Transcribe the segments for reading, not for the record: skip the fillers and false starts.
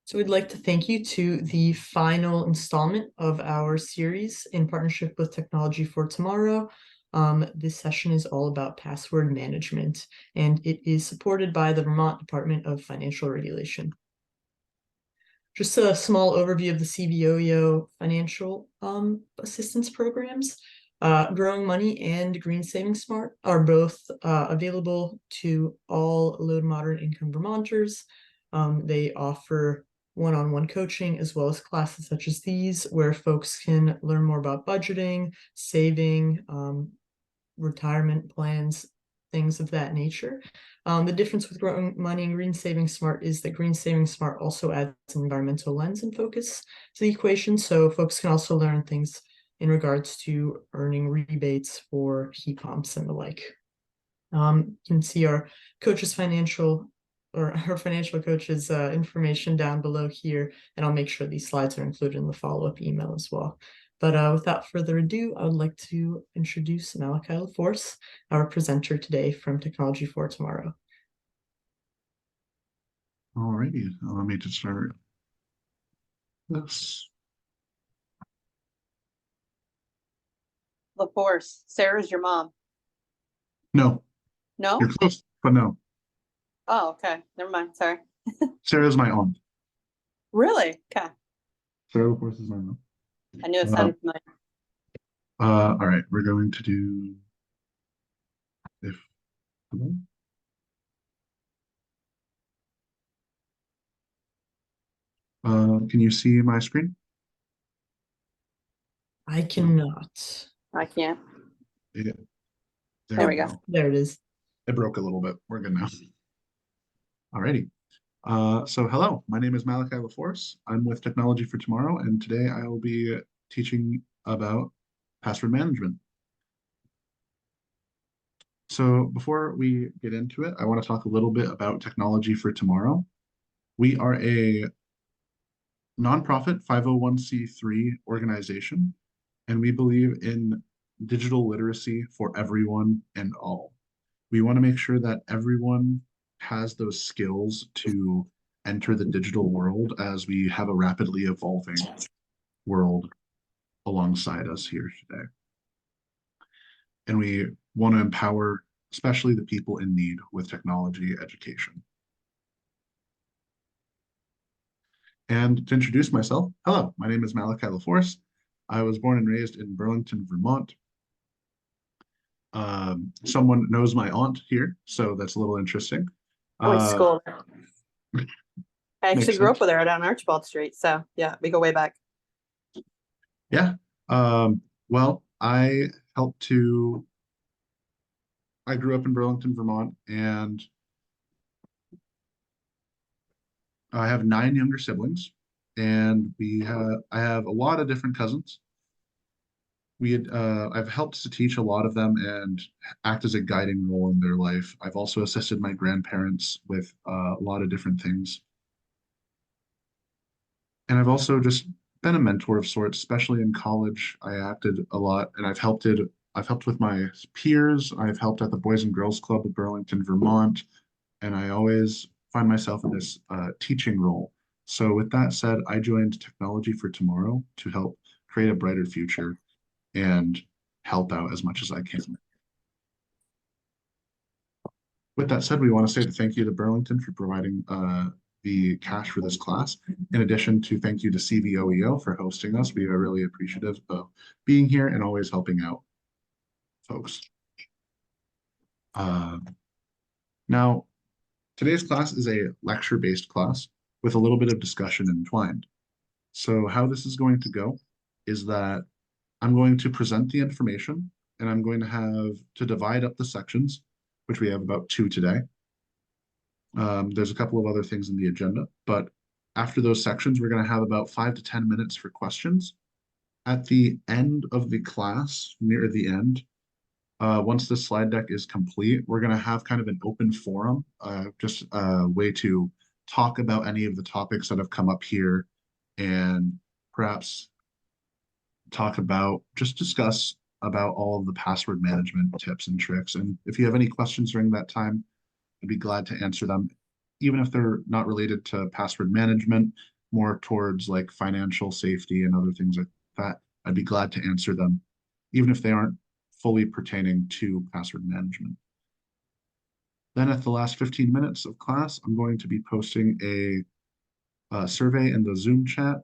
So we'd like to thank you to the final installment of our series in partnership with Technology for Tomorrow. This session is all about password management, and it is supported by the Vermont Department of Financial Regulation. Just a small overview of the CVOEO financial assistance programs. Growing Money and Green Saving Smart are both available to all low to moderate income Vermonters. They offer one-on-one coaching as well as classes such as these where folks can learn more about budgeting, saving, retirement plans, things of that nature. The difference with Growing Money and Green Saving Smart is that Green Saving Smart also adds an environmental lens and focus to the equation. So folks can also learn things in regards to earning rebates for heat pumps and the like. You can see our coach's financial or our financial coach's information down below here, and I'll make sure these slides are included in the follow-up email as well. But without further ado, I would like to introduce Malachi LaForce, our presenter today from Technology for Tomorrow. All righty, let me just start this. LaForce, Sarah's your mom. No, No? you're close, but no. Oh, okay. Never mind. Sorry. Sarah's my aunt. Really? Okay. Sarah, of course, is my mom. I knew it sounded familiar. All right, we're going to do if. Can you see my screen? I cannot. I can't. Yeah. There we go. There it is. It broke a little bit. We're good now. All righty. So hello, my name is Malachi LaForce. I'm with Technology for Tomorrow, and today I will be teaching about password management. So before we get into it, I want to talk a little bit about Technology for Tomorrow. We are a nonprofit 501c3 organization, and we believe in digital literacy for everyone and all. We want to make sure that everyone has those skills to enter the digital world as we have a rapidly evolving world alongside us here today. And we want to empower especially the people in need with technology education. And to introduce myself, hello, my name is Malachi LaForce. I was born and raised in Burlington, Vermont. Someone knows my aunt here, so that's a little interesting. I went to school. I actually grew up with her down Archibald Street, so yeah, we go way back. Yeah. Well, I grew up in Burlington, Vermont, and I have 9 younger siblings, and I have a lot of different cousins. I've helped to teach a lot of them and act as a guiding role in their life. I've also assisted my grandparents with a lot of different things. And I've also just been a mentor of sorts, especially in college. I acted a lot, and I've helped with my peers. I've helped at the Boys and Girls Club of Burlington, Vermont, and I always find myself in this teaching role. So with that said, I joined Technology for Tomorrow to help create a brighter future and help out as much as I can. With that said, we want to say thank you to Burlington for providing the cash for this class. In addition to thank you to CVOEO for hosting us. We are really appreciative of being here and always helping out folks. Now, today's class is a lecture-based class with a little bit of discussion entwined. So how this is going to go is that I'm going to present the information, and I'm going to have to divide up the sections, which we have about 2 today. There's a couple of other things in the agenda, but after those sections, we're going to have about 5 to 10 minutes for questions. At the end of the class, near the end, once the slide deck is complete, we're going to have kind of an open forum, just a way to talk about any of the topics that have come up here and perhaps discuss about all of the password management tips and tricks. And if you have any questions during that time, I'd be glad to answer them, even if they're not related to password management. more towards like financial safety and other things like that, I'd be glad to answer them, even if they aren't fully pertaining to password management. Then at the last 15 minutes of class, I'm going to be posting a survey in the Zoom chat.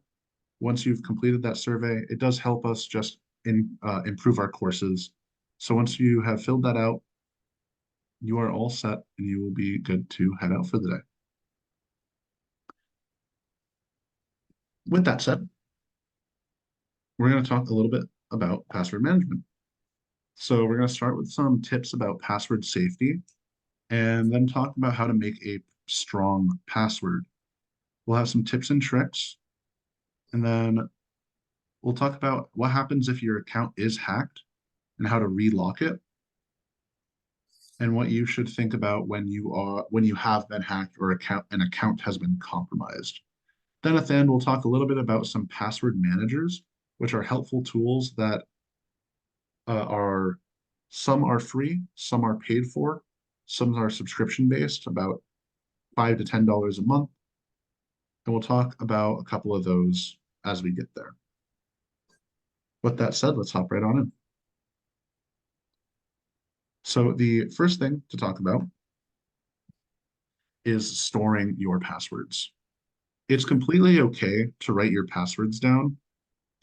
Once you've completed that survey, it does help us just improve our courses. So once you have filled that out, you are all set and you will be good to head out for the day. With that said, we're going to talk a little bit about password management. So we're going to start with some tips about password safety and then talk about how to make a strong password. We'll have some tips and tricks, and then we'll talk about what happens if your account is hacked and how to relock it, and what you should think about when you have been hacked or an account has been compromised. Then at the end, we'll talk a little bit about some password managers, which are helpful tools that some are free, some are paid for, some are subscription based, about $5 to $10 a month. And we'll talk about a couple of those as we get there. With that said, let's hop right on in. So the first thing to talk about is storing your passwords. It's completely okay to write your passwords down.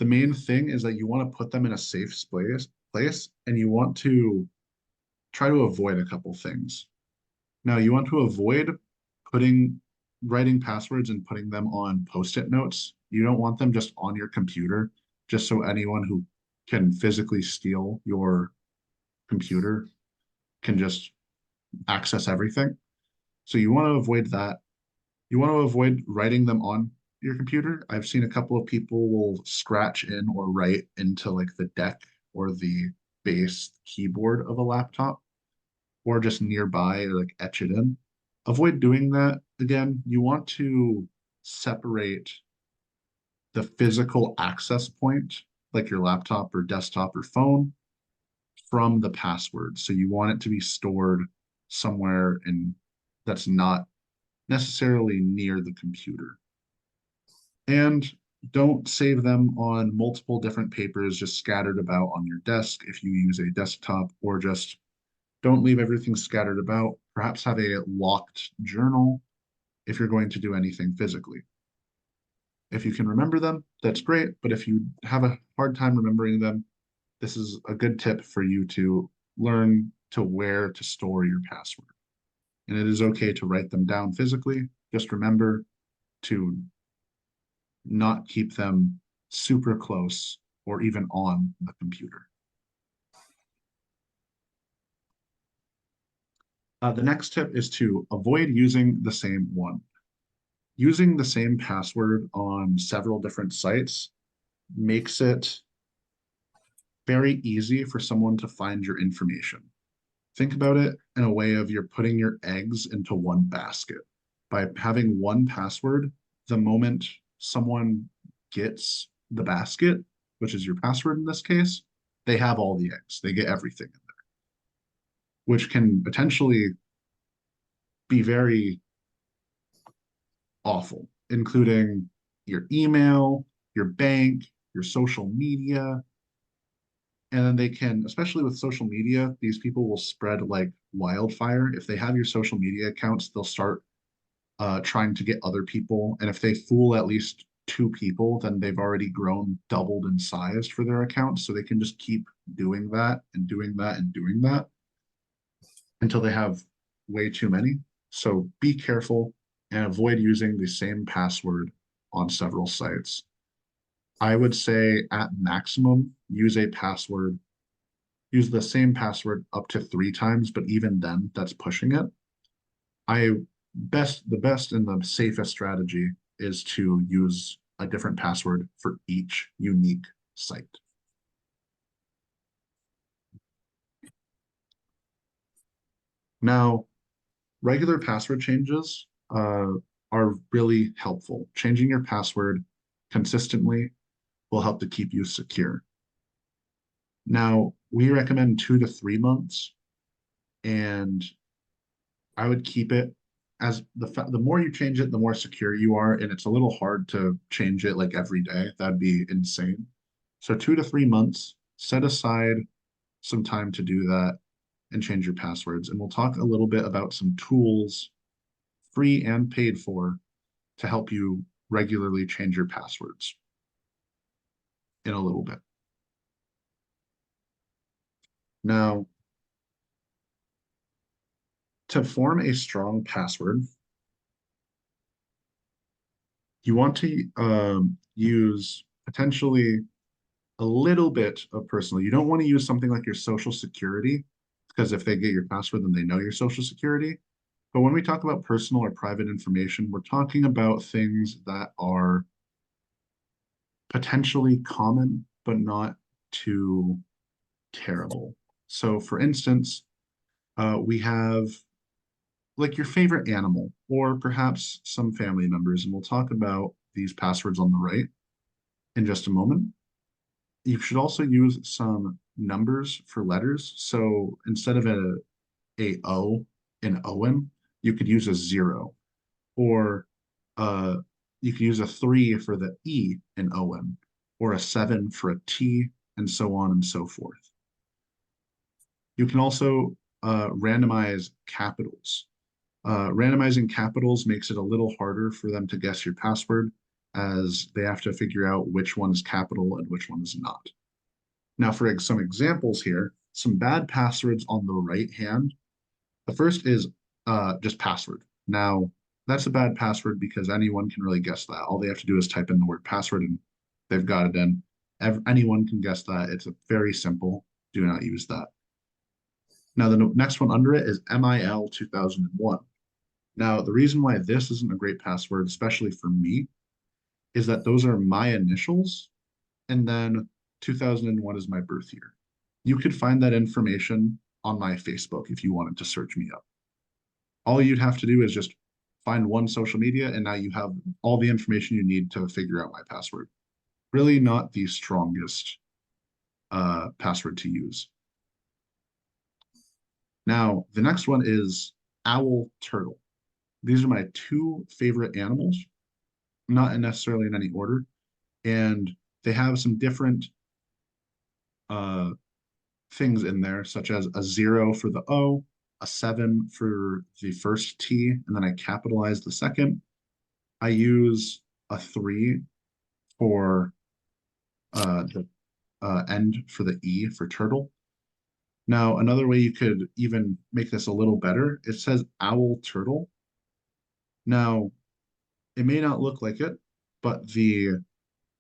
The main thing is that you want to put them in a safe place, and you want to try to avoid a couple things. Now, you want to avoid writing passwords and putting them on post-it notes. You don't want them just on your computer, just so anyone who can physically steal your computer can just access everything. So you want to avoid that. You want to avoid writing them on your computer. I've seen a couple of people will scratch in or write into like the deck or the base keyboard of a laptop, or just nearby, or like etch it in. Avoid doing that. Again, you want to separate the physical access point, like your laptop or desktop or phone, from the password. So you want it to be stored somewhere that's not necessarily near the computer. And don't save them on multiple different papers just scattered about on your desk if you use a desktop, or just don't leave everything scattered about. Perhaps have a locked journal if you're going to do anything physically. If you can remember them, that's great. But if you have a hard time remembering them, this is a good tip for you to learn to where to store your password. And it is okay to write them down physically. Just remember to not keep them super close or even on the computer. The next tip is to avoid using the same one. Using the same password on several different sites makes it very easy for someone to find your information. Think about it in a way of you're putting your eggs into one basket. By having one password, the moment someone gets the basket, which is your password in this case, they have all the eggs. They get everything in there, which can potentially be very awful, including your email, your bank, your social media. And then they can, especially with social media, these people will spread like wildfire. If they have your social media accounts, they'll start trying to get other people. And if they fool at least two people, then they've already grown, doubled in size for their accounts. So they can just keep doing that and doing that and doing that until they have way too many. So be careful and avoid using the same password on several sites. I would say at maximum, use the same password up to 3 times, but even then, that's pushing it. The best and the safest strategy is to use a different password for each unique site. Now, regular password changes are really helpful. Changing your password consistently will help to keep you secure. Now, we recommend 2 to 3 months, and I would keep it as the more you change it, the more secure you are, and it's a little hard to change it like every day. That'd be insane. So 2 to 3 months, set aside some time to do that and change your passwords. And we'll talk a little bit about some tools, free and paid for, to help you regularly change your passwords in a little bit. Now, to form a strong password, you want to use potentially a little bit of personal. You don't want to use something like your social security, because if they get your password, then they know your social security. But when we talk about personal or private information, we're talking about things that are potentially common, but not too terrible. So, for instance, we have like your favorite animal, or perhaps some family members, and we'll talk about these passwords on the right in just a moment. You should also use some numbers for letters. So instead of a O in Owen, you could use a 0, or uh, you could use a 3 for the E in Owen, or a 7 for a T, and so on and so forth. You can also randomize capitals. Randomizing capitals makes it a little harder for them to guess your password, as they have to figure out which one is capital and which one is not. Now, for some examples here, some bad passwords on the right hand. The first is just password. Now, that's a bad password because anyone can really guess that. All they have to do is type in the word password and they've got it in. Anyone can guess that. It's very simple. Do not use that. Now, the next one under it is MIL 2001. Now, the reason why this isn't a great password, especially for me, is that those are my initials, and then 2001 is my birth year. You could find that information on my Facebook if you wanted to search me up. All you'd have to do is just find one social media, and now you have all the information you need to figure out my password. Really not the strongest password to use. Now, the next one is owl turtle. These are my two favorite animals, not necessarily in any order, and they have some different uh, things in there, such as a 0 for the O, a 7 for the first T, and then I capitalize the second. I use a 3 for the end for the E for turtle. Now, another way you could even make this a little better, it says owl turtle. Now, it may not look like it, but the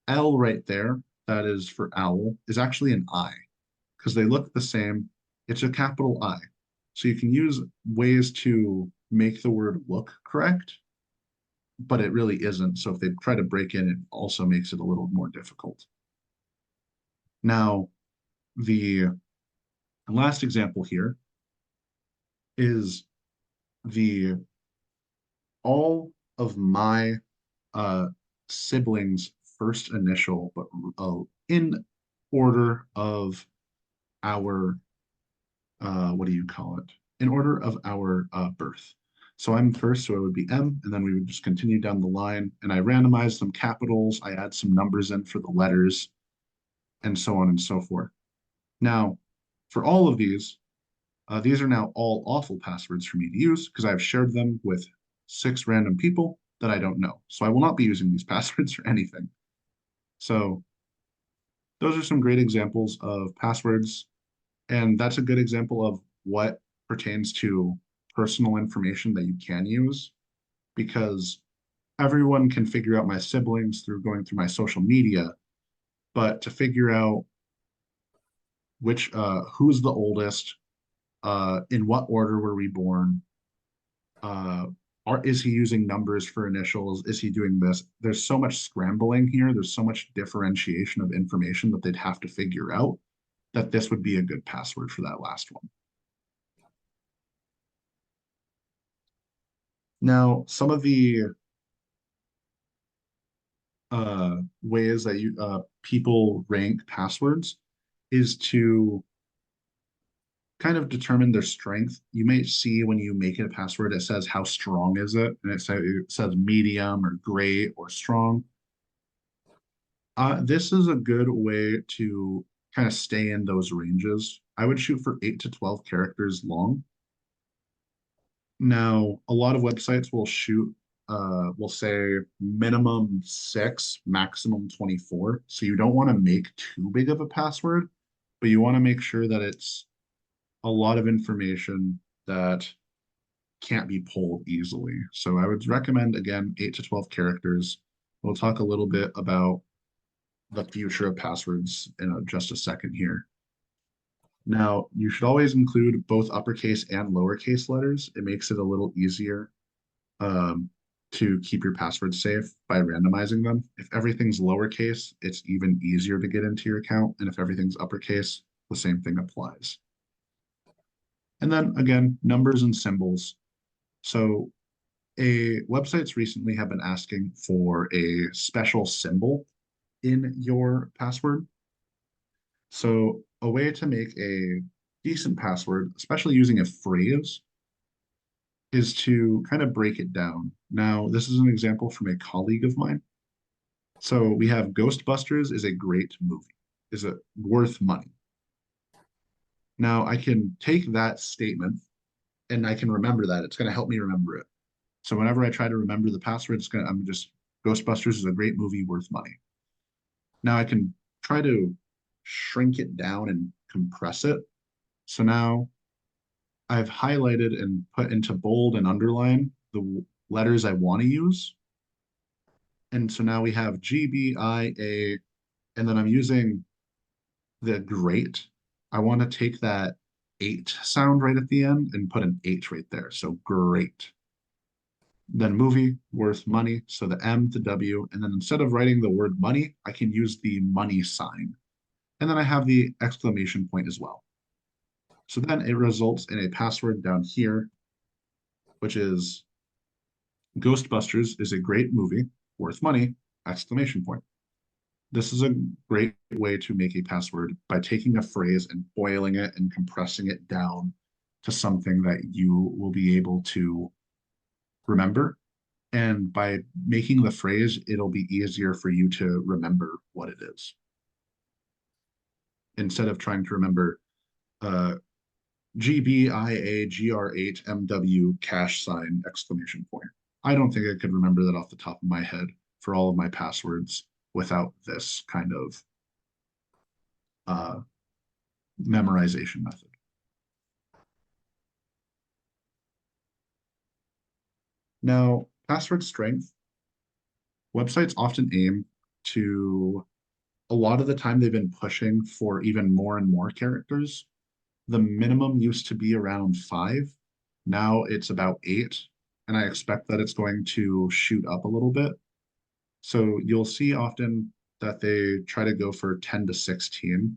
L right there, that is for owl, is actually an I, because they look the same. It's a capital I. So you can use ways to make the word look correct, but it really isn't. So if they try to break in, it also makes it a little more difficult. Now, the last example here is the all of my uh, siblings' first initial, but in order of our what do you call it? In order of our birth. So I'm first, so it would be M, and then we would just continue down the line. And I randomize some capitals, I add some numbers in for the letters, and so on and so forth. Now, for all of these are now all awful passwords for me to use because I've shared them with 6 random people that I don't know. So I will not be using these passwords for anything. So those are some great examples of passwords. And that's a good example of what pertains to personal information that you can use, because everyone can figure out my siblings through going through my social media, but to figure out which who's the oldest, in what order were we born, uh, is he using numbers for initials? Is he doing this? There's so much scrambling here. There's so much differentiation of information that they'd have to figure out that this would be a good password for that last one. Now, some of the ways that people rank passwords is to kind of determine their strength. You may see when you make it a password, it says how strong is it, and it says medium or great or strong. This is a good way to kind of stay in those ranges. I would shoot for 8 to 12 characters long. Now, a lot of websites will say minimum 6, maximum 24. So you don't want to make too big of a password, but you want to make sure that it's a lot of information that can't be pulled easily. So I would recommend, again, 8 to 12 characters. We'll talk a little bit about the future of passwords in just a second here. Now, you should always include both uppercase and lowercase letters. It makes it a little easier um, to keep your passwords safe by randomizing them. If everything's lowercase, it's even easier to get into your account. And if everything's uppercase, the same thing applies. And then again, numbers and symbols. So websites recently have been asking for a special symbol in your password. So a way to make a decent password, especially using a phrase, is to kind of break it down. Now, this is an example from a colleague of mine. So we have Ghostbusters is a great movie. Is it worth money? Now I can take that statement and I can remember that. It's going to help me remember it. So whenever I try to remember the password, I'm just Ghostbusters is a great movie worth money. Now I can try to shrink it down and compress it. So now I've highlighted and put into bold and underline the letters I want to use. And so now we have GBIA, and then I'm using the great. I want to take that 8 sound right at the end and put an H right there. So great. Then movie, worth money. So the M, the W, and then instead of writing the word money, I can use the money sign. And then I have the exclamation point as well. So then it results in a password down here, which is Ghostbusters is a great movie, worth money, exclamation point. This is a great way to make a password by taking a phrase and boiling it and compressing it down to something that you will be able to remember. And by making the phrase, it'll be easier for you to remember what it is. Instead of trying to remember GBIAGR8MW cash sign exclamation point. I don't think I could remember that off the top of my head for all of my passwords without this kind of uh, memorization method. Now, password strength, websites often aim to, a lot of the time they've been pushing for even more and more characters. The minimum used to be around 5. Now it's about 8. And I expect that it's going to shoot up a little bit. So you'll see often that they try to go for 10 to 16.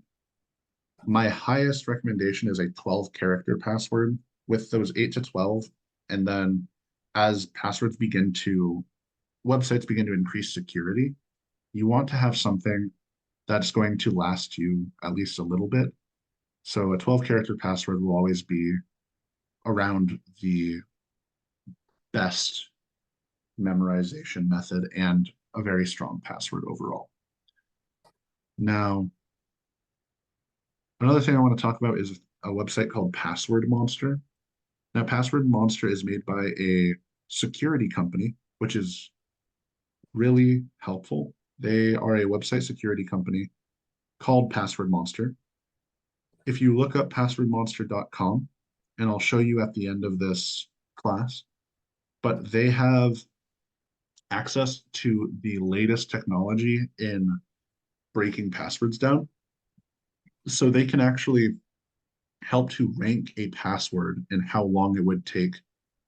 My highest recommendation is a 12 character password with those 8 to 12. And then as websites begin to increase security, you want to have something that's going to last you at least a little bit. So a 12 character password will always be around the best memorization method and a very strong password overall. Now, another thing I want to talk about is a website called Password Monster. Now, Password Monster is made by a security company, which is really helpful. They are a website security company called Password Monster. If you look up passwordmonster.com, and I'll show you at the end of this class, but they have access to the latest technology in breaking passwords down. So they can actually help to rank a password and how long it would take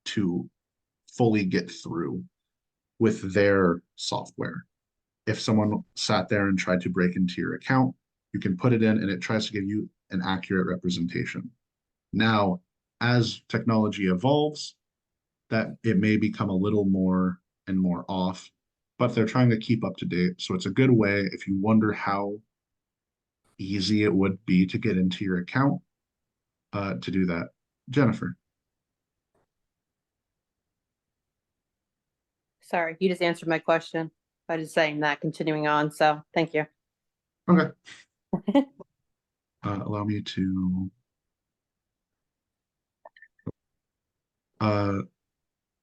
to fully get through with their software. If someone sat there and tried to break into your account, you can put it in and it tries to give you an accurate representation. Now, as technology evolves, that it may become a little more and more off, but they're trying to keep up to date. So it's a good way if you wonder how easy it would be to get into your account. to do that. Jennifer. Sorry, you just answered my question by just saying that, continuing on. So thank you. Okay. Allow me to.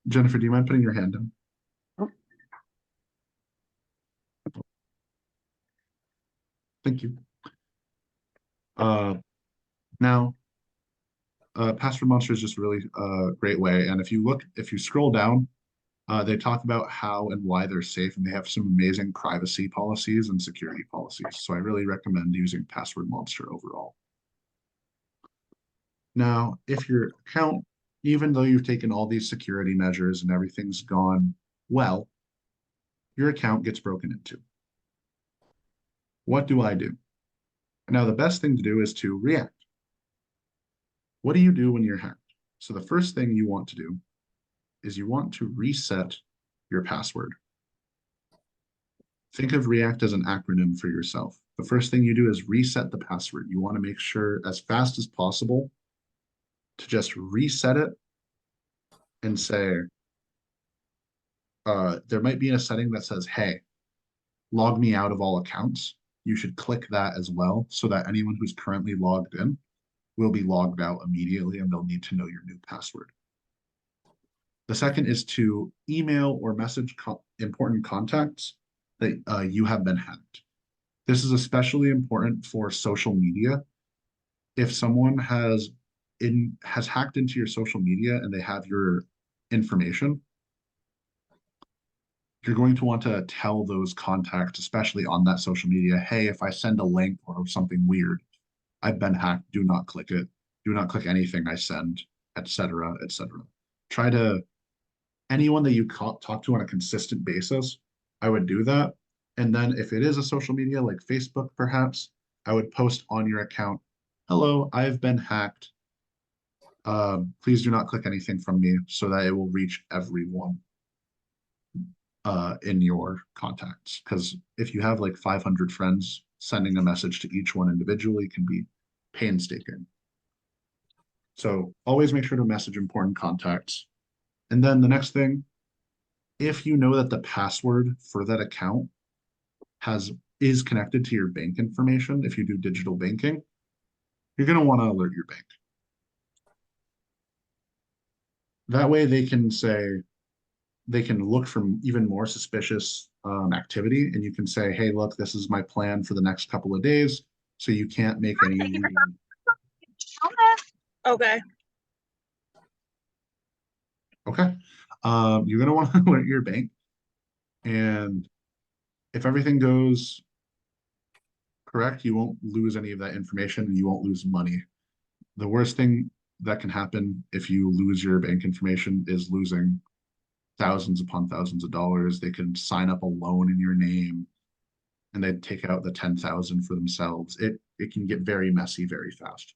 Jennifer, do you mind putting your hand down? Oh. Thank you. Now, Password Monster is just really a great way. And if you scroll down, they talk about how and why they're safe, and they have some amazing privacy policies and security policies. So I really recommend using Password Monster overall. Now, if your account, even though you've taken all these security measures and everything's gone well, your account gets broken into. What do I do? Now, the best thing to do is to react. What do you do when you're hacked? So the first thing you want to do is you want to reset your password. Think of React as an acronym for yourself. The first thing you do is reset the password. You want to make sure as fast as possible to just reset it and say, there might be a setting that says, hey, log me out of all accounts. You should click that as well so that anyone who's currently logged in will be logged out immediately and they'll need to know your new password. The second is to email or message important contacts that you have been hacked. This is especially important for social media. If someone has hacked into your social media and they have your information, you're going to want to tell those contacts, especially on that social media, hey, if I send a link or something weird, I've been hacked. Do not click it. Do not click anything I send, etc., etc. Try to anyone that you talk to on a consistent basis, I would do that. And then if it is a social media like Facebook, perhaps, I would post on your account, hello, I've been hacked. Please do not click anything from me so that it will reach everyone in your contacts. Because if you have like 500 friends, sending a message to each one individually can be painstaking. So always make sure to message important contacts. And then the next thing, if you know that the password for that account is connected to your bank information, if you do digital banking, you're going to want to alert your bank. That way they can look for even more suspicious activity, and you can say, hey, look, this is my plan for the next couple of days, so you can't make any. Okay. Okay. You're going to want to alert your bank, and if everything goes correct, you won't lose any of that information and you won't lose money. The worst thing that can happen if you lose your bank information is losing thousands upon thousands of dollars. They could sign up a loan in your name and they'd take out the 10,000 for themselves. It can get very messy very fast.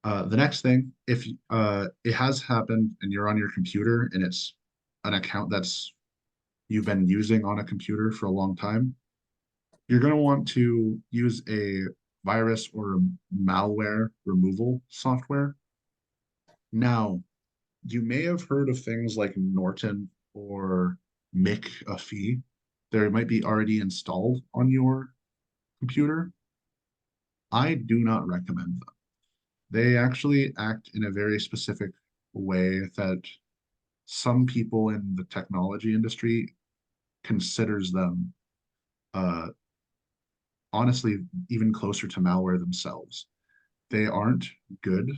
The next thing, if it has happened and you're on your computer and it's an account that's you've been using on a computer for a long time, you're going to want to use a virus or a malware removal software. Now, you may have heard of things like Norton or McAfee. They might be already installed on your computer. I do not recommend them. They actually act in a very specific way that some people in the technology industry considers them honestly even closer to malware themselves. They aren't good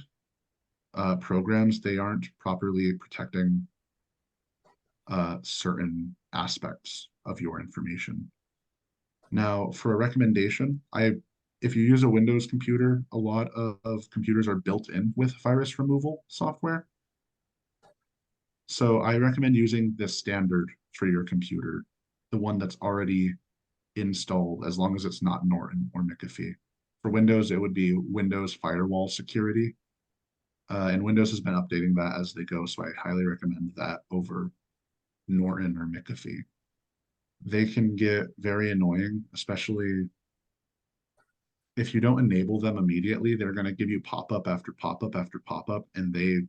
programs. They aren't properly protecting certain aspects of your information. Now, for a recommendation, if you use a Windows computer, a lot of computers are built in with virus removal software. So I recommend using this standard for your computer, the one that's already installed, as long as it's not Norton or McAfee. For Windows, it would be Windows Firewall Security. And Windows has been updating that as they go, so I highly recommend that over Norton or McAfee. They can get very annoying, especially if you don't enable them immediately, they're going to give you pop-up after pop-up after pop-up, and they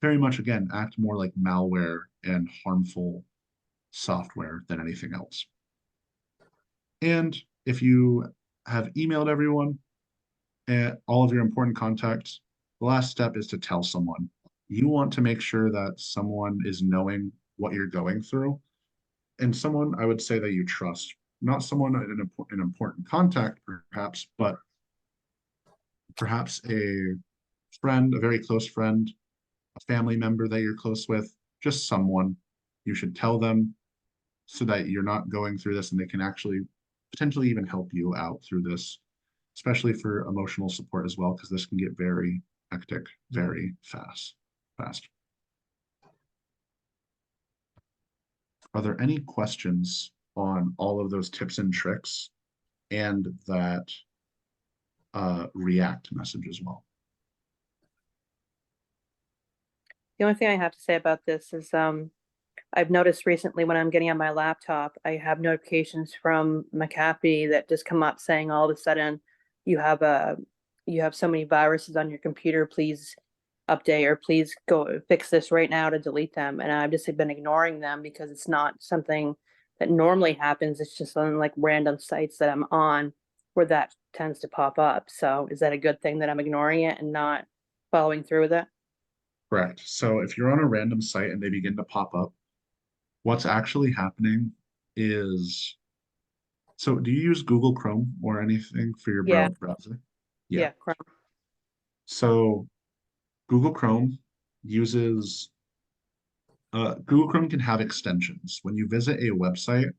very much, again, act more like malware and harmful software than anything else. And if you have emailed everyone and all of your important contacts, the last step is to tell someone. You want to make sure that someone is knowing what you're going through, and someone I would say that you trust, not someone an important contact perhaps, but perhaps a friend, a very close friend, a family member that you're close with, just someone. You should tell them so that you're not going through this and they can actually potentially even help you out through this, especially for emotional support as well, because this can get very hectic, very fast. Are there any questions on all of those tips and tricks and that React message as well? The only thing I have to say about this is I've noticed recently when I'm getting on my laptop, I have notifications from McAfee that just come up saying all of a sudden you have so many viruses on your computer, please update or please go fix this right now to delete them. And I've just been ignoring them because it's not something that normally happens. It's just on like random sites that I'm on where that tends to pop up. So is that a good thing that I'm ignoring it and not following through with it? Correct. So if you're on a random site and they begin to pop up, what's actually happening is, so do you use Google Chrome or anything for your Yeah, browser? Yeah. yeah, Chrome. So Google Chrome uses, Google Chrome can have extensions. When you visit a website,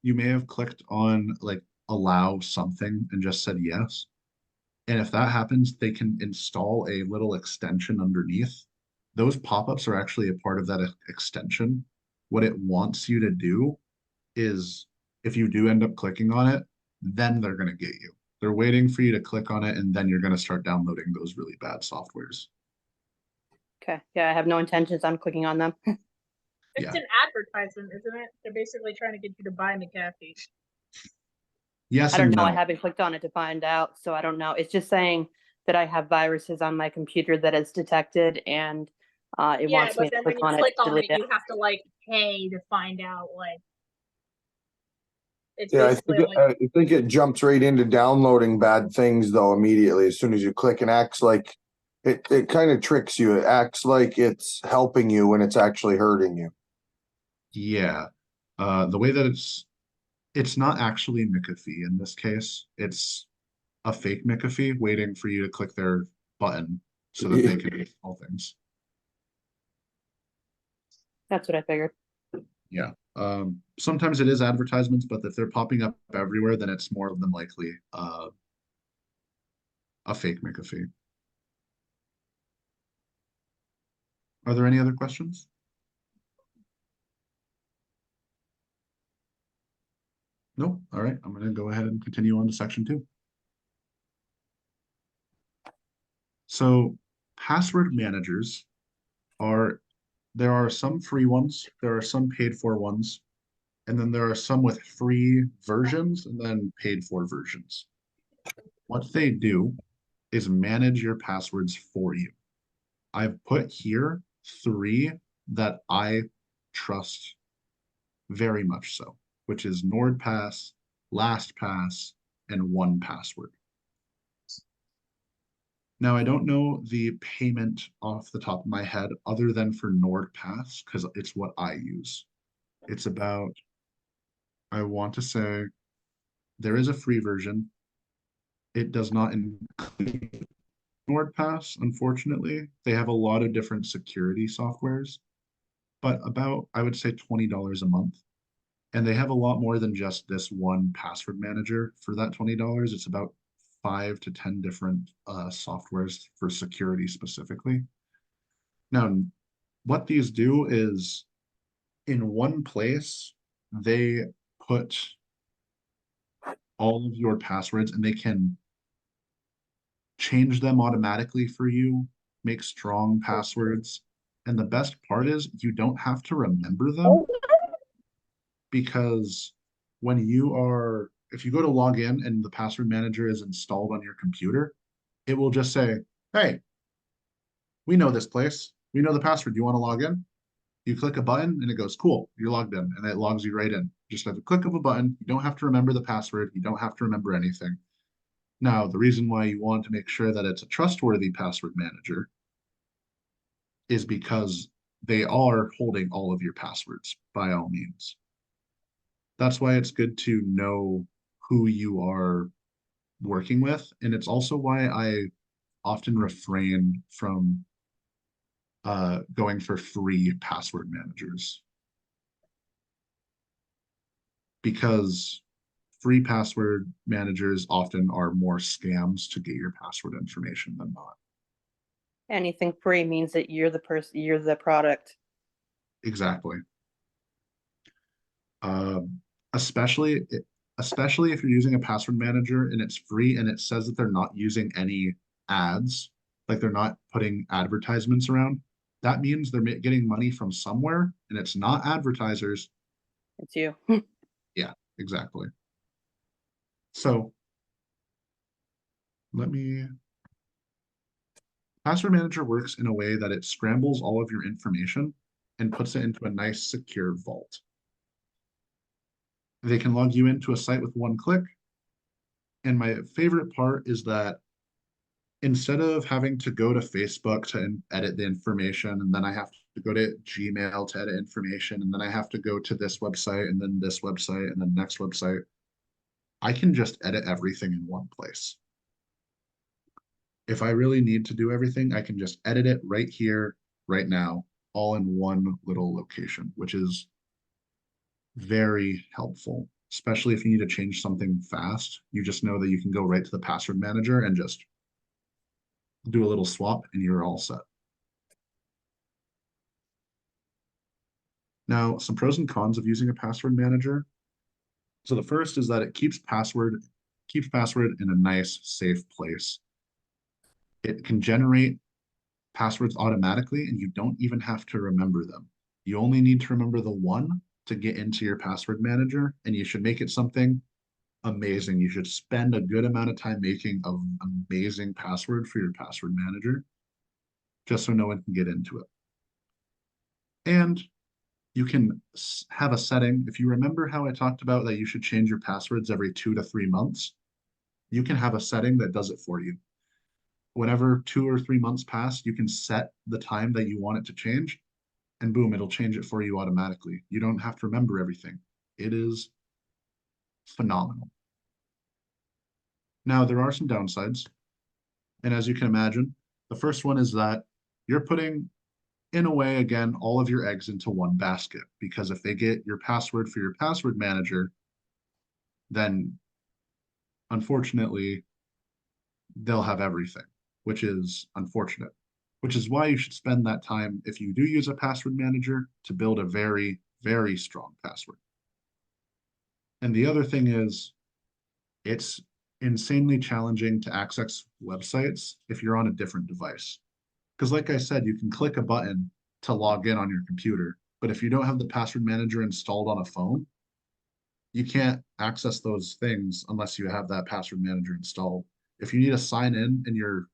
you may have clicked on like allow something and just said yes. And if that happens, they can install a little extension underneath. Those pop-ups are actually a part of that extension. What it wants you to do is if you do end up clicking on it, then they're going to get you. They're waiting for you to click on it, and then you're going to start downloading those really bad softwares. Okay. Yeah, I have no intentions on clicking on them. It's Yeah. an advertisement, isn't it? They're basically trying to get you to buy McAfee. Yes I don't and know. I no. haven't clicked on it to find out, so I don't know. It's just saying that I have viruses on my computer that it's detected, and it Yeah, wants me but to then click when you on it click to on delete it, it. you have to like pay to find out. Like, it's Yeah, basically like, I think it jumps right into downloading bad things though immediately as soon as you click and acts like it kind of tricks you. It acts like it's helping you when it's actually hurting you. Yeah. The way that it's not actually McAfee in this case. It's a fake McAfee waiting for you to click their button so that they can install things. That's what I figured. Yeah. Sometimes it is advertisements, but if they're popping up everywhere, then it's more than likely a fake McAfee. Are there any other questions? No? All right. I'm going to go ahead and continue on to section 2. So password managers there are some free ones, there are some paid for ones, and then there are some with free versions and then paid for versions. What they do is manage your passwords for you. I've put here 3 that I trust very much so, which is NordPass, LastPass, and 1Password. Now, I don't know the payment off the top of my head other than for NordPass because it's what I use. It's about, I want to say, there is a free version. It does not include NordPass, unfortunately. They have a lot of different security softwares, but about, I would say, $20 a month. And they have a lot more than just this one password manager for that $20. It's about 5 to 10 different softwares for security specifically. Now, what these do is in one place, they put all of your passwords and they can change them automatically for you, make strong passwords. And the best part is you don't have to remember them because when you are if you go to log in and the password manager is installed on your computer, it will just say, hey, we know this place. We know the password. You want to log in? You click a button and it goes, cool, you're logged in, and it logs you right in. Just at the click of a button, you don't have to remember the password. You don't have to remember anything. Now, the reason why you want to make sure that it's a trustworthy password manager is because they are holding all of your passwords by all means. That's why it's good to know who you are working with. And it's also why I often refrain from going for free password managers. Because free password managers often are more scams to get your password information than not. Anything free means that you're the person, you're the product. Exactly. Um, especially especially if you're using a password manager and it's free and it says that they're not using any ads, like they're not putting advertisements around. That means they're getting money from somewhere, and it's not advertisers. It's you. Yeah, exactly. So let me. Password manager works in a way that it scrambles all of your information and puts it into a nice secure vault. They can log you into a site with one click. And my favorite part is that instead of having to go to Facebook to edit the information, and then I have to go to Gmail to edit information, and then I have to go to this website, and then this website, and then next website, I can just edit everything in one place. If I really need to do everything, I can just edit it right here, right now, all in one little location, which is very helpful, especially if you need to change something fast. You just know that you can go right to the password manager and just do a little swap and you're all set. Now, some pros and cons of using a password manager. So the first is that it keeps password in a nice, safe place. It can generate passwords automatically, and you don't even have to remember them. You only need to remember the one to get into your password manager, and you should make it something amazing. You should spend a good amount of time making an amazing password for your password manager, just so no one can get into it. And you can have a setting. If you remember how I talked about that you should change your passwords every 2 to 3 months, you can have a setting that does it for you. Whenever 2 or 3 months pass, you can set the time that you want it to change, and boom, it'll change it for you automatically. You don't have to remember everything. It is phenomenal. Now, there are some downsides. And as you can imagine, the first one is that you're putting, in a way, again, all of your eggs into one basket. Because if they get your password for your password manager, then unfortunately, they'll have everything, which is unfortunate. Which is why you should spend that time, if you do use a password manager, to build a very, very strong password. And the other thing is, it's insanely challenging to access websites if you're on a different device. Because like I said, you can click a button to log in on your computer, but if you don't have the password manager installed on a phone, you can't access those things unless you have that password manager installed. If you need to sign in and you're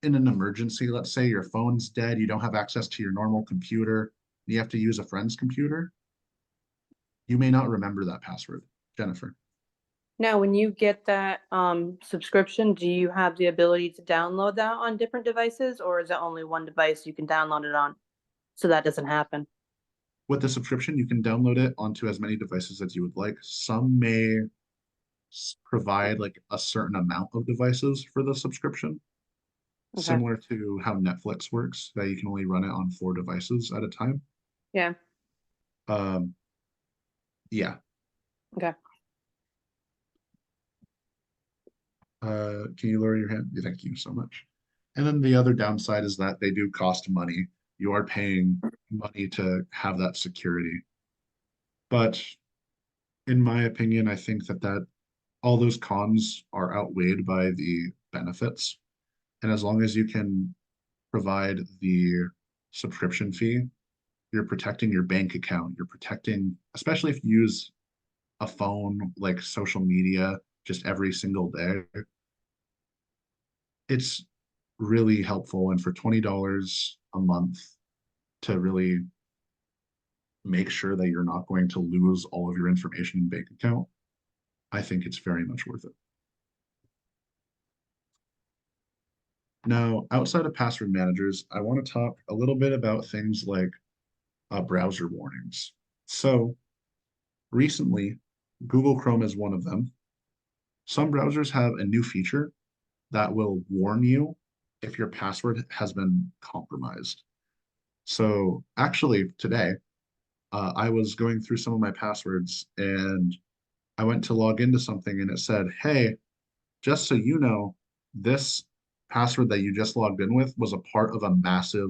in an emergency, let's say your phone's dead, you don't have access to your normal computer, you have to use a friend's computer, you may not remember that password. Jennifer. Now, when you get that subscription, do you have the ability to download that on different devices, or is it only one device you can download it on? So that doesn't happen. With the subscription, you can download it onto as many devices as you would like. Some may provide like a certain amount of devices for the subscription, Okay. similar to how Netflix works, that you can only run it on 4 devices at a time. Yeah. Yeah. Okay. Can you lower your hand? Thank you so much. And then the other downside is that they do cost money. You are paying money to have that security. But in my opinion, I think that all those cons are outweighed by the benefits. And as long as you can provide the subscription fee, you're protecting your bank account. You're protecting, especially if you use a phone, like social media, just every single day, it's really helpful. And for $20 a month to really make sure that you're not going to lose all of your information in bank account, I think it's very much worth it. Now, outside of password managers, I want to talk a little bit about things like browser warnings. So recently, Google Chrome is one of them. Some browsers have a new feature that will warn you if your password has been compromised. So actually today, I was going through some of my passwords and I went to log into something and it said, hey, just so you know, this password that you just logged in with was a part of a massive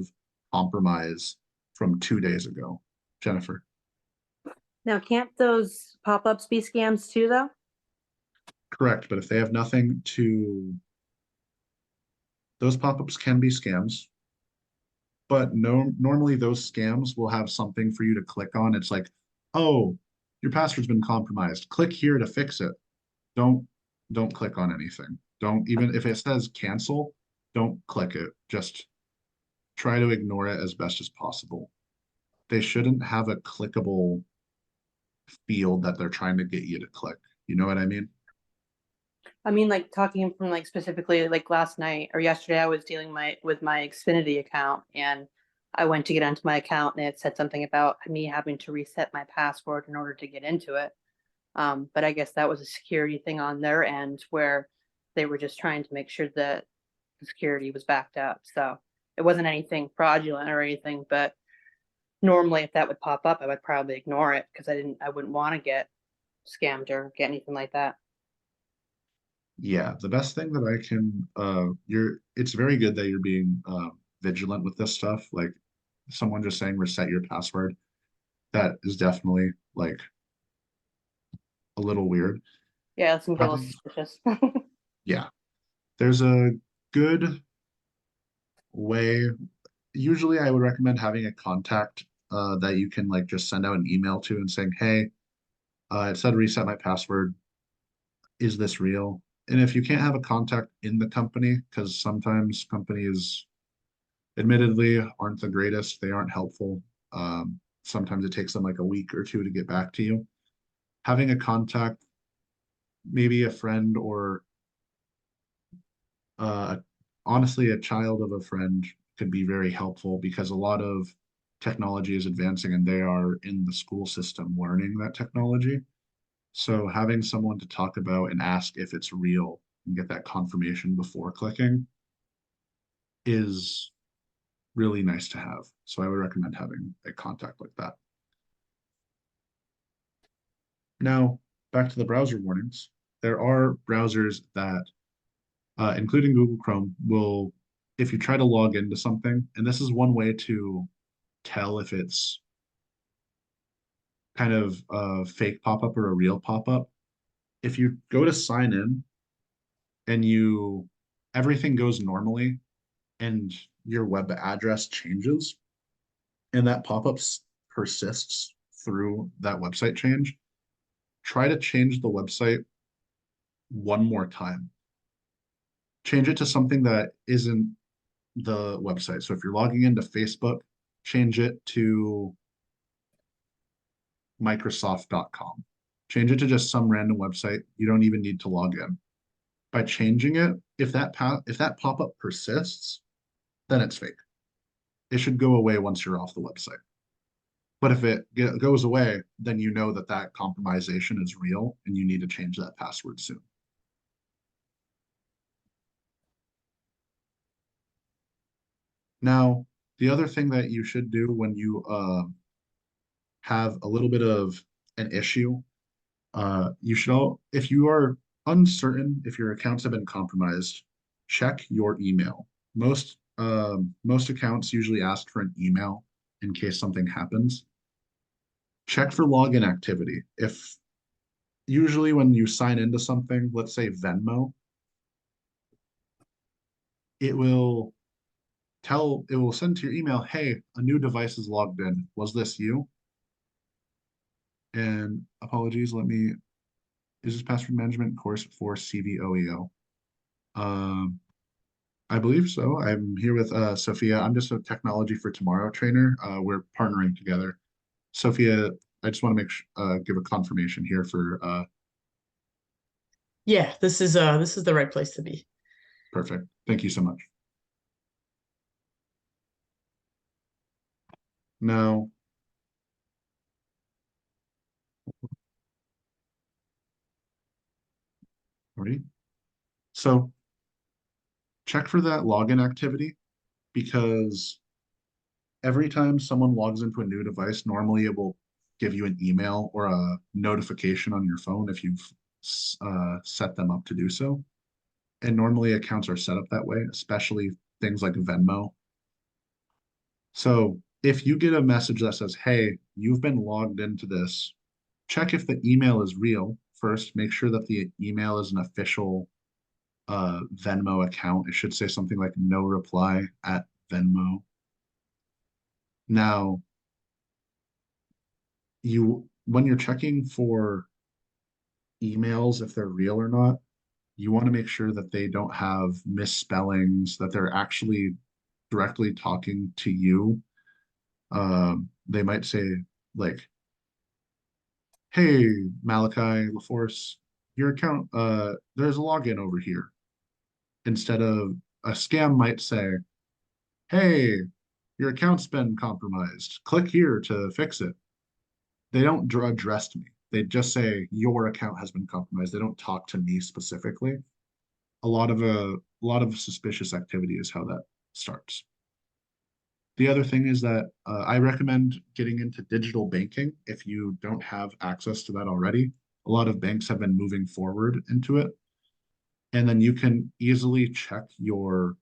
compromise from 2 days ago. Jennifer. Now, can't those pop-ups be scams too, though? Correct, but if they have nothing to, those pop-ups can be scams, but no, normally those scams will have something for you to click on. It's like, oh, your password's been compromised. Click here to fix it. Don't don't click on anything. Don't even if it says cancel, don't click it. Just try to ignore it as best as possible. They shouldn't have a clickable field that they're trying to get you to click. You know what I mean? I mean, like talking from like specifically like last night or yesterday, I was dealing with my Xfinity account and I went to get onto my account and it said something about me having to reset my password in order to get into it. But I guess that was a security thing on their end where they were just trying to make sure that the security was backed up. So it wasn't anything fraudulent or anything, but normally if that would pop up, I would probably ignore it because I wouldn't want to get scammed or get anything like that. Yeah, the best thing that I can it's very good that you're being vigilant with this stuff. Like someone just saying reset your password, that is definitely like a little weird. Yeah, that seems a little Having suspicious. yeah, there's a good way. Usually I would recommend having a contact that you can like just send out an email to and saying, hey, it said reset my password. Is this real? And if you can't have a contact in the company, because sometimes companies admittedly aren't the greatest, they aren't helpful. Sometimes it takes them like a week or two to get back to you. Having a contact, maybe a friend or uh, honestly, a child of a friend could be very helpful because a lot of technology is advancing and they are in the school system learning that technology. So having someone to talk about and ask if it's real and get that confirmation before clicking is really nice to have. So I would recommend having a contact like that. Now, back to the browser warnings. There are browsers that, including Google Chrome, will, if you try to log into something, and this is one way to tell if it's kind of a fake pop-up or a real pop-up. If you go to sign in and everything goes normally and your web address changes and that pop-up persists through that website change, try to change the website one more time. Change it to something that isn't the website. So if you're logging into Facebook, change it to Microsoft.com. Change it to just some random website. You don't even need to log in. By changing it, if that pop-up persists, then it's fake. It should go away once you're off the website. But if it goes away, then you know that that compromisation is real and you need to change that password soon. Now, the other thing that you should do when you have a little bit of an issue, you should if you are uncertain if your accounts have been compromised, check your email. Most accounts usually ask for an email in case something happens. Check for login activity. If usually when you sign into something, let's say Venmo, it will it will send to your email, hey, a new device is logged in. Was this you? And apologies, is this password management course for CVOEO? Um, I believe so. I'm here with Sophia. I'm just a technology for tomorrow trainer. We're partnering together. Sophia, I just want to give a confirmation here for Yeah, this is the right place to be. perfect. Thank you so much. Now, ready? So check for that login activity because every time someone logs into a new device, normally it will give you an email or a notification on your phone if you've set them up to do so. And normally accounts are set up that way, especially things like Venmo. So if you get a message that says, hey, you've been logged into this, check if the email is real first. Make sure that the email is an official Venmo account. It should say something like no reply at Venmo. Now, when you're checking for emails, if they're real or not, you want to make sure that they don't have misspellings, that they're actually directly talking to you. They might say like, hey, Malachi LaForce, your account, there's a login over here. Instead of a scam might say, hey, your account's been compromised. Click here to fix it. They don't address me. They just say your account has been compromised. They don't talk to me specifically. A lot of suspicious activity is how that starts. The other thing is that I recommend getting into digital banking if you don't have access to that already. A lot of banks have been moving forward into it. And then you can easily check your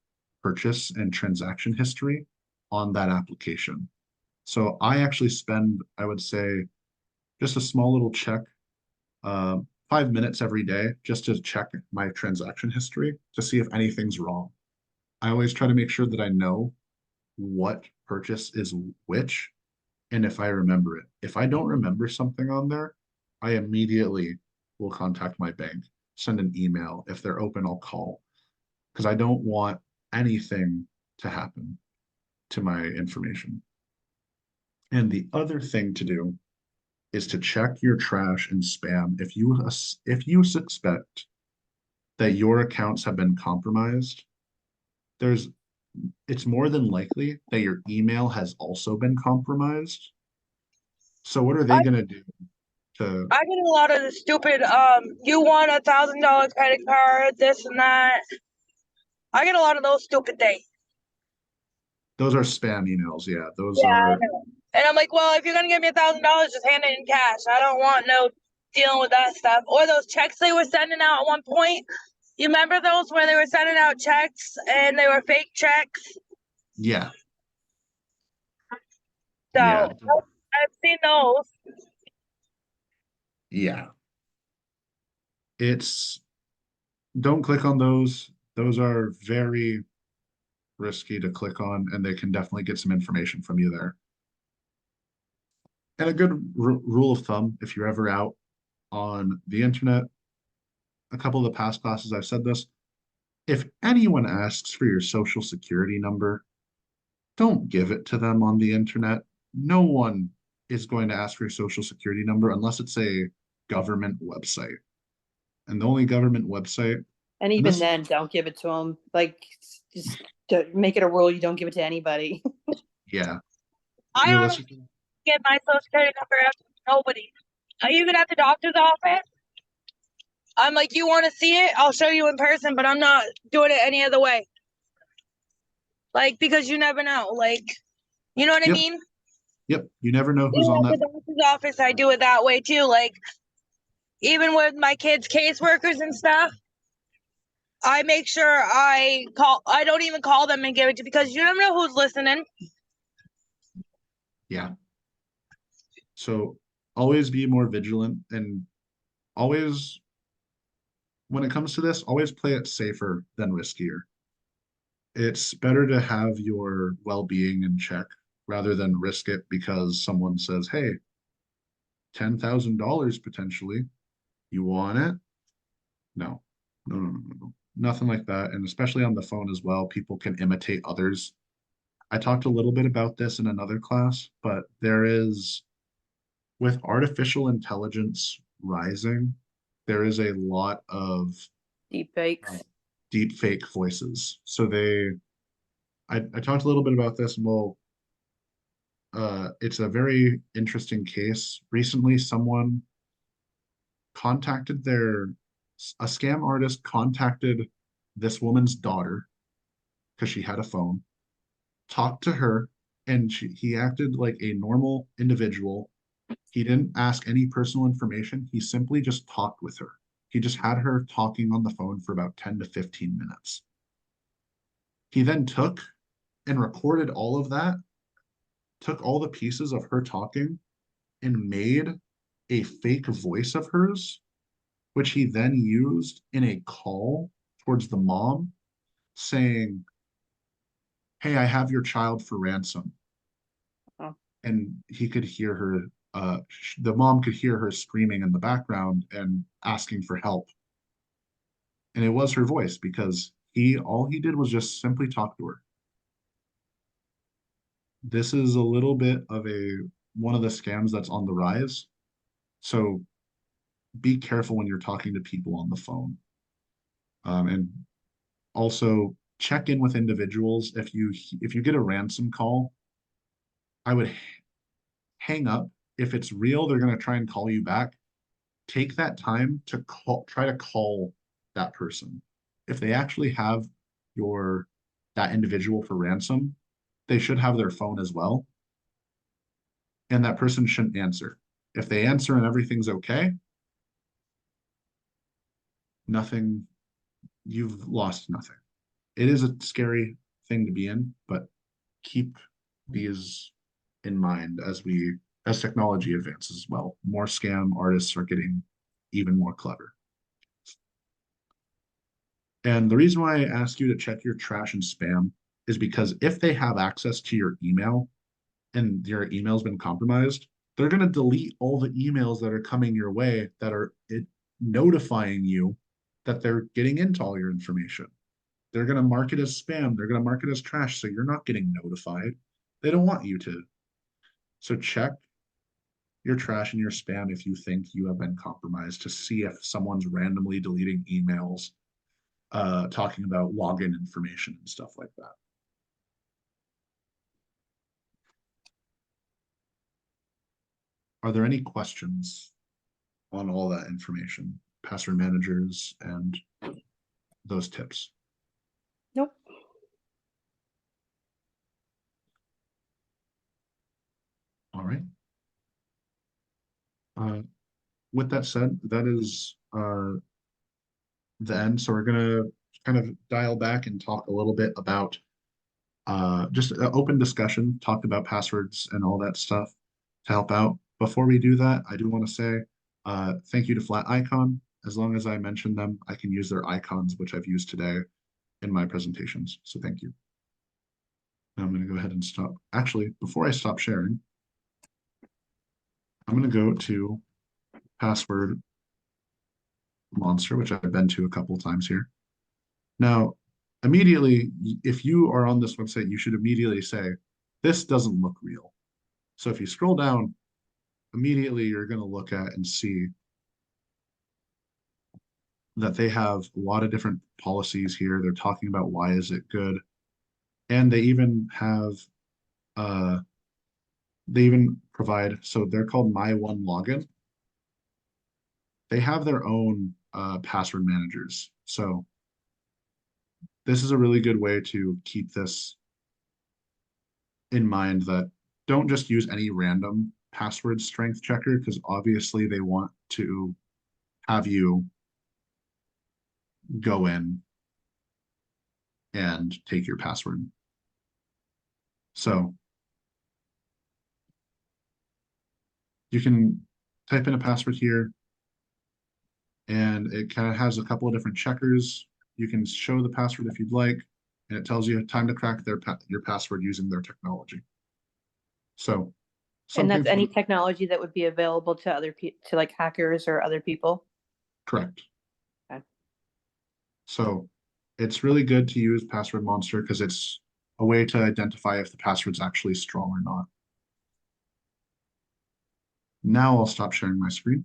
purchase and transaction history on that application. So I actually spend, I would say, just a small little check, 5 minutes every day, just to check my transaction history to see if anything's wrong. I always try to make sure that I know what purchase is which and if I remember it. If I don't remember something on there, I immediately will contact my bank, send an email. If they're open, I'll call because I don't want anything to happen to my information. And the other thing to do is to check your trash and spam. If you suspect that your accounts have been compromised, there's it's more than likely that your email has also been compromised. So what are they I, going to do to I get a lot of the stupid, you want $1,000 credit card, this and that. I get a lot of those stupid things. those are spam emails. Yeah, those Yeah, I are know. And I'm like, well, if you're gonna give me $1,000, just hand it in cash. I don't want no dealing with that stuff. Or those checks they were sending out at one point. You remember those where they were sending out checks and they were fake checks? yeah, So yeah, I've seen those. yeah. It's don't click on those. Those are very risky to click on, and they can definitely get some information from you there. And a good rule of thumb, if you're ever out on the internet, a couple of the past classes I've said this, if anyone asks for your social security number, don't give it to them on the internet. No one is going to ask for your social security number unless it's a government website. And the only government website, And and even this, then, don't give it to them. Like, just make it a rule you don't give it to anybody. yeah, I don't realistically, get my social security number out to nobody. Even at the doctor's office, I'm like, you want to see it? I'll show you in person, but I'm not doing it any other way. Like, because you never know. Like, you know what I yep, mean? yep. You never know who's Even on at that. the doctor's office, I do it that way too. Like, even with my kids' caseworkers and stuff, I make sure I don't even call them and give it to because you never know who's listening. Yeah. So always be more vigilant and always, when it comes to this, always play it safer than riskier. It's better to have your well-being in check rather than risk it because someone says, hey, $10,000 potentially. You want it? No, no. Nothing like that. And especially on the phone as well, people can imitate others. I talked a little bit about this in another class, but there is, with artificial intelligence rising, there is a lot of Deep fakes. deep fake voices. So I talked a little bit about this, and it's a very interesting case. Recently, someone contacted a scam artist contacted this woman's daughter because she had a phone, talked to her, and he acted like a normal individual. He didn't ask any personal information. He simply just talked with her. He just had her talking on the phone for about 10 to 15 minutes. He then took and recorded all of that, took all the pieces of her talking, and made a fake voice of hers, which he then used in a call towards the mom saying, "Hey, I have your child for ransom." Oh. And he could hear her, the mom could hear her screaming in the background and asking for help. And it was her voice because all he did was just simply talk to her. This is a little bit of one of the scams that's on the rise. So be careful when you're talking to people on the phone. And also check in with individuals. If you get a ransom call, I would hang up. If it's real, they're going to try and call you back. Take that time to try to call that person. If they actually have that individual for ransom, they should have their phone as well. And that person shouldn't answer. If they answer and everything's okay, nothing, you've lost nothing. It is a scary thing to be in, but keep these in mind as technology advances as well. More scam artists are getting even more clever. And the reason why I ask you to check your trash and spam is because if they have access to your email and your email's been compromised, they're going to delete all the emails that are coming your way that are notifying you that they're getting into all your information. They're going to mark it as spam. They're going to mark it as trash. So you're not getting notified. They don't want you to. So check your trash and your spam if you think you have been compromised to see if someone's randomly deleting emails, talking about login information and stuff like that. Are there any questions on all that information, password managers and those tips? Nope. All right. With that said, that is the end. So we're gonna kind of dial back and talk a little bit about just an open discussion, talk about passwords and all that stuff to help out. Before we do that, I do want to say thank you to Flat Icon. As long as I mention them, I can use their icons, which I've used today in my presentations. So thank you. Now I'm going to go ahead and stop. Actually, before I stop sharing, I'm going to go to Password Monster, which I've been to a couple of times here. Now, immediately, if you are on this website, you should immediately say, this doesn't look real. So if you scroll down, immediately you're going to look at and see that they have a lot of different policies here. They're talking about why is it good. And they even have, they even provide, so they're called My One Login. They have their own password managers. So this is a really good way to keep this in mind, that don't just use any random password strength checker, because obviously they want to have you go in and take your password. So you can type in a password here, and it kind of has a couple of different checkers. You can show the password if you'd like, and it tells you time to crack your password using their technology. So And that's Something any from- technology that would be available to to like hackers or other people? correct. Okay. So it's really good to use Password Monster because it's a way to identify if the password's actually strong or not. Now I'll stop sharing my screen.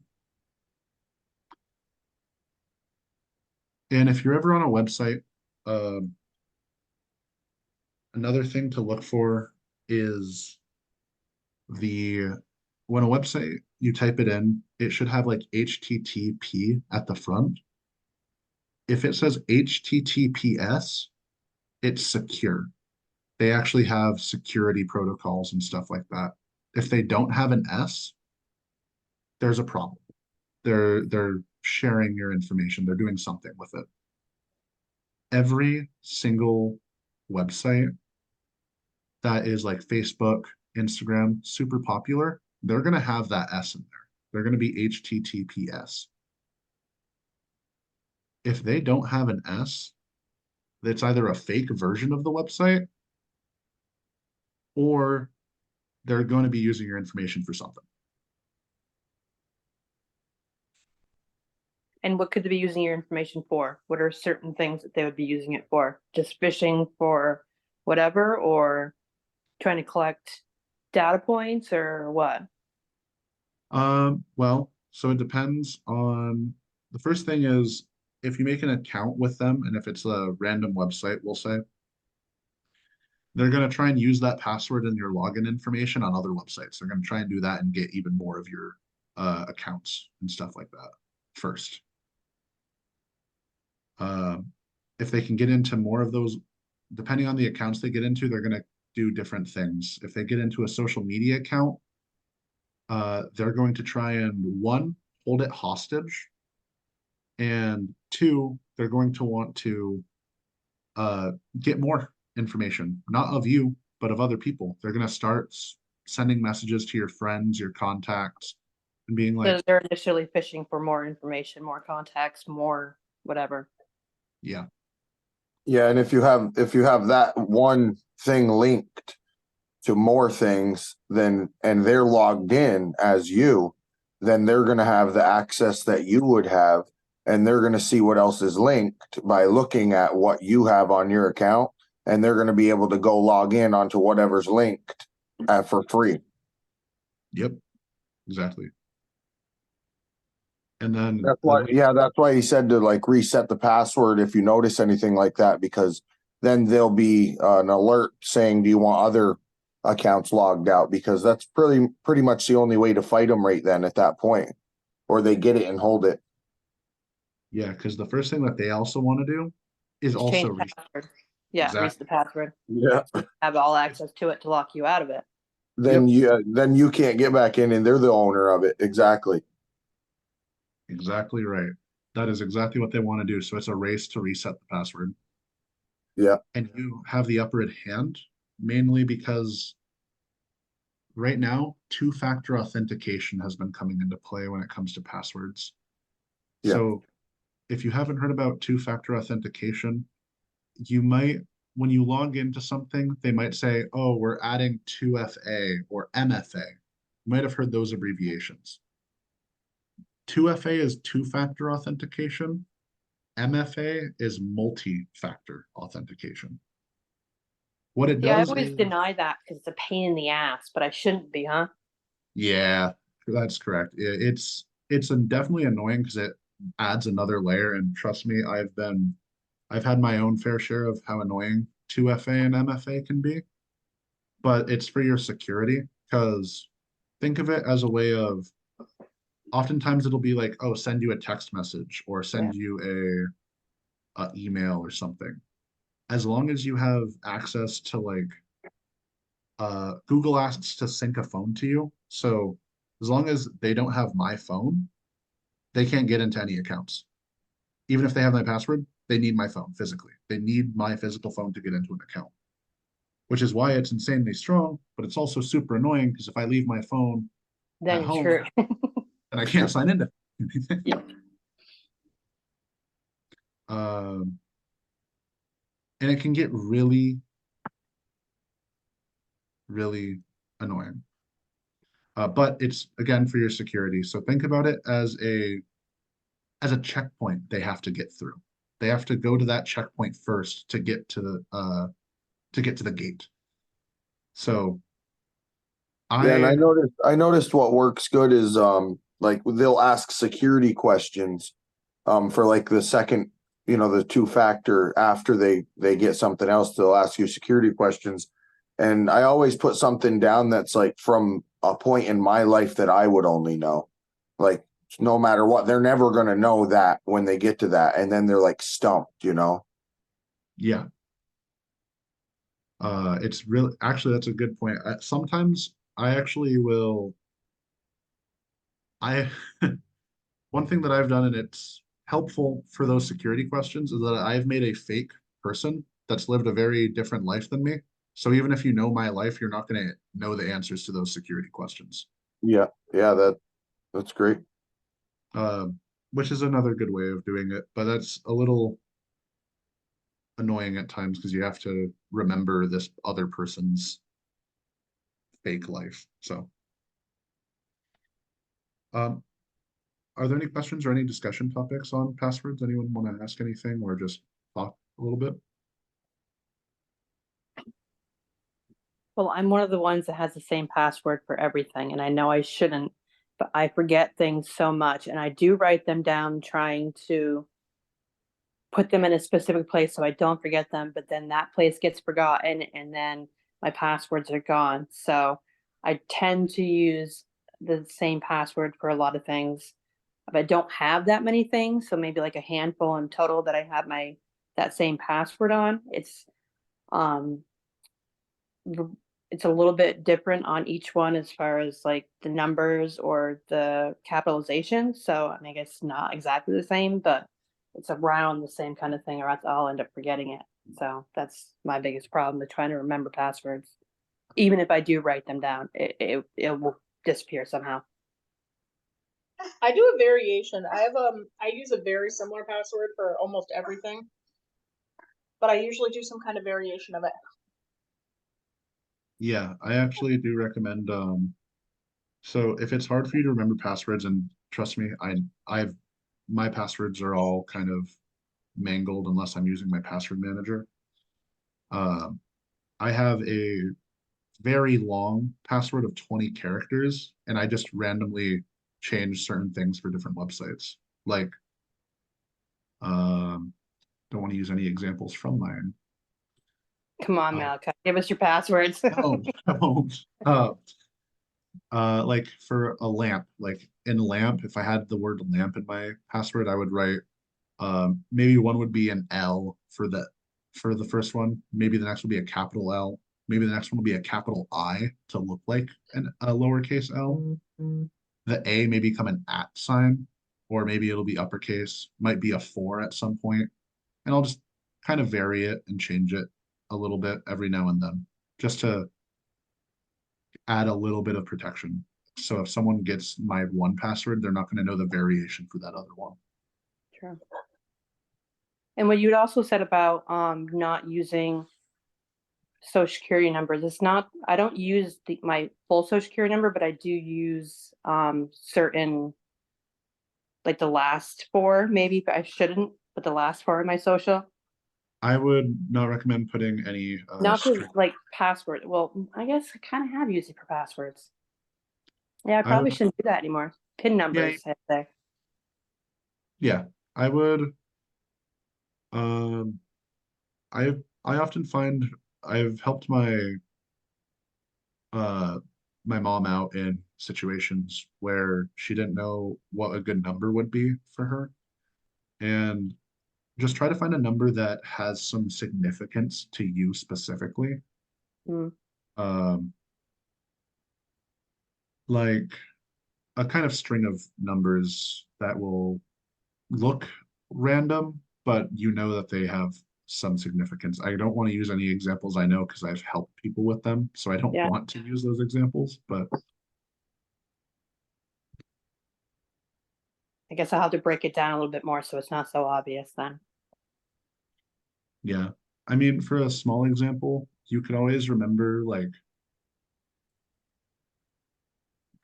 And if you're ever on a website, another thing to look for is when a website you type it in, it should have like HTTP at the front. If it says HTTPS, it's secure. They actually have security protocols and stuff like that. If they don't have an S, there's a problem. They're sharing your information. They're doing something with it. Every single website that is like Facebook, Instagram, super popular, they're going to have that S in there. They're going to be HTTPS. If they don't have an S, it's either a fake version of the website or they're going to be using your information for something. And what could they be using your information for? What are certain things that they would be using it for? Just phishing for whatever, or trying to collect data points, or what? Well, so it depends on the first thing is if you make an account with them, and if it's a random website, we'll say, they're going to try and use that password and your login information on other websites. They're going to try and do that and get even more of your accounts and stuff like that first. If they can get into more of those, depending on the accounts they get into, they're going to do different things. If they get into a social media account, they're going to try and one, hold it hostage, and two, they're going to want to get more information, not of you, but of other people. They're going to start sending messages to your friends, your contacts, and being So like, they're initially fishing for more information, more contacts, more whatever. yeah, Yeah, and if you have that one thing linked to more things, then and they're logged in as you, then they're going to have the access that you would have, and they're going to see what else is linked by looking at what you have on your account, and they're going to be able to go log in onto whatever's linked for free. yep, exactly. And then That's why, yeah, that's why he said to like reset the password if you notice anything like that, because then there'll be an alert saying, do you want other accounts logged out? Because that's pretty much the only way to fight them right then at that point, or they get it and hold it. yeah, because the first thing that they also want to do is Just change also the password. Yeah, Exactly. reset the password. Yeah. Have all access to it to lock you out of it. Then you can't get back in, and they're the owner of it. Exactly. exactly right. That is exactly what they want to do. So it's a race to reset the password. Yeah. And you have the upper hand mainly because right now, two-factor authentication has been coming into play when it comes to passwords. Yeah. So if you haven't heard about two-factor authentication, you might, when you log into something, they might say, oh, we're adding 2FA or MFA. You might have heard those abbreviations. 2FA is two-factor authentication. MFA is multi-factor authentication. What it Yeah, I does always is, deny that because it's a pain in the ass, but I shouldn't be, huh? yeah, that's correct. It's definitely annoying because it adds another layer. And trust me, I've had my own fair share of how annoying 2FA and MFA can be. But it's for your security because think of it as a way of oftentimes it'll be like, oh, send you a text message or send you a email or something. As long as you have access to like Google asks to sync a phone to you. So as long as they don't have my phone, they can't get into any accounts. Even if they have my password, they need my phone physically. They need my physical phone to get into an account, which is why it's insanely strong, but it's also super annoying because if I leave my phone Then at you're home screwed. and I can't sign into anything. Yeah. And it can get really, really annoying. But it's again for your security. So think about it as a checkpoint they have to get through. They have to go to that checkpoint first to get to the gate. So Yeah, and I I noticed what works good is like they'll ask security questions for like the second, the two factor after they get something else, they'll ask you security questions. And I always put something down that's like from a point in my life that I would only know. Like no matter what, they're never gonna know that when they get to that, and then they're like stumped. yeah, it's really actually that's a good point. Sometimes I actually will I one thing that I've done and it's helpful for those security questions is that I've made a fake person that's lived a very different life than me. So even if you know my life, you're not going to know the answers to those security questions. Yeah, yeah, that's great. Um, which is another good way of doing it, but that's a little annoying at times because you have to remember this other person's fake life. So, um, are there any questions or any discussion topics on passwords? Anyone want to ask anything or just talk a little bit? Well, I'm one of the ones that has the same password for everything, and I know I shouldn't, but I forget things so much, and I do write them down trying to put them in a specific place so I don't forget them, but then that place gets forgotten and then my passwords are gone. So I tend to use the same password for a lot of things. But I don't have that many things, so maybe like a handful in total that I have my that same password on. Um it's a little bit different on each one as far as like the numbers or the capitalization. So I mean, I guess not exactly the same, but it's around the same kind of thing, or else I'll end up forgetting it. So that's my biggest problem with trying to remember passwords. Even if I do write them down, it will disappear somehow. I do a variation. I use a very similar password for almost everything, but I usually do some kind of variation of it. Yeah, I actually do recommend so if it's hard for you to remember passwords and trust me, I've my passwords are all kind of mangled unless I'm using my password manager. Um I have a very long password of 20 characters and I just randomly change certain things for different websites. Like um don't want to use any examples from mine. Come on, Uh, Malachi, give us your passwords. no, I won't. Like for a lamp, like in lamp, if I had the word lamp in my password, I would write maybe one would be an L for the first one. Maybe the next would be a capital L. Maybe the next one will be a capital I to look like a lowercase L. The A may become an at sign, or maybe it'll be uppercase, might be a four at some point, and I'll just kind of vary it and change it a little bit every now and then, just to add a little bit of protection. So if someone gets my one password, they're not going to know the variation for that other one. True. And what you'd also said about not using social security numbers, it's not, I don't use my full social security number, but I do use certain, like the last four maybe, but I shouldn't, but the last four of my social. I would not recommend putting any Not for string. like password. Well, I guess I kind of have used it for passwords. Yeah, I I probably would, shouldn't do that anymore. PIN yeah, numbers, I say. yeah. I would. Um, I often find I've helped uh my mom out in situations where she didn't know what a good number would be for her, and just try to find a number that has some significance to you specifically. Mm. Um, like a kind of string of numbers that will look random, but you know that they have some significance. I don't want to use any examples I know because I've helped people with them, so I don't Yeah, want to use those examples, but I guess I'll have to break it down a little bit more so it's not so obvious then. yeah. I mean, for a small example, you could always remember like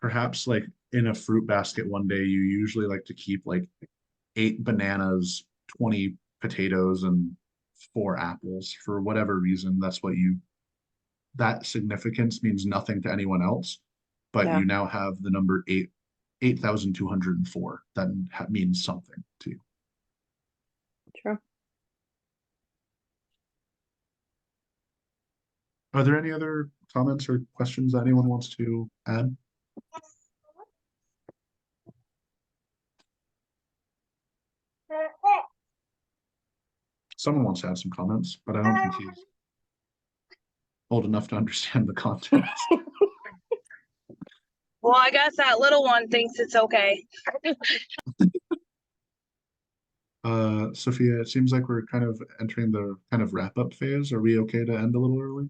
perhaps like in a fruit basket one day, you usually like to keep like 8 bananas, 20 potatoes, and 4 apples for whatever reason. That's what you, that significance means nothing to anyone else, but Yeah. you now have the number 8,204. That means something to you. True. Are there any other comments or questions that anyone wants to add? Someone wants to add some comments, but I don't think he's old enough to understand the context. Well, I guess that little one thinks it's okay. Sophia, it seems like we're kind of entering the kind of wrap up phase. Are we okay to end a little early?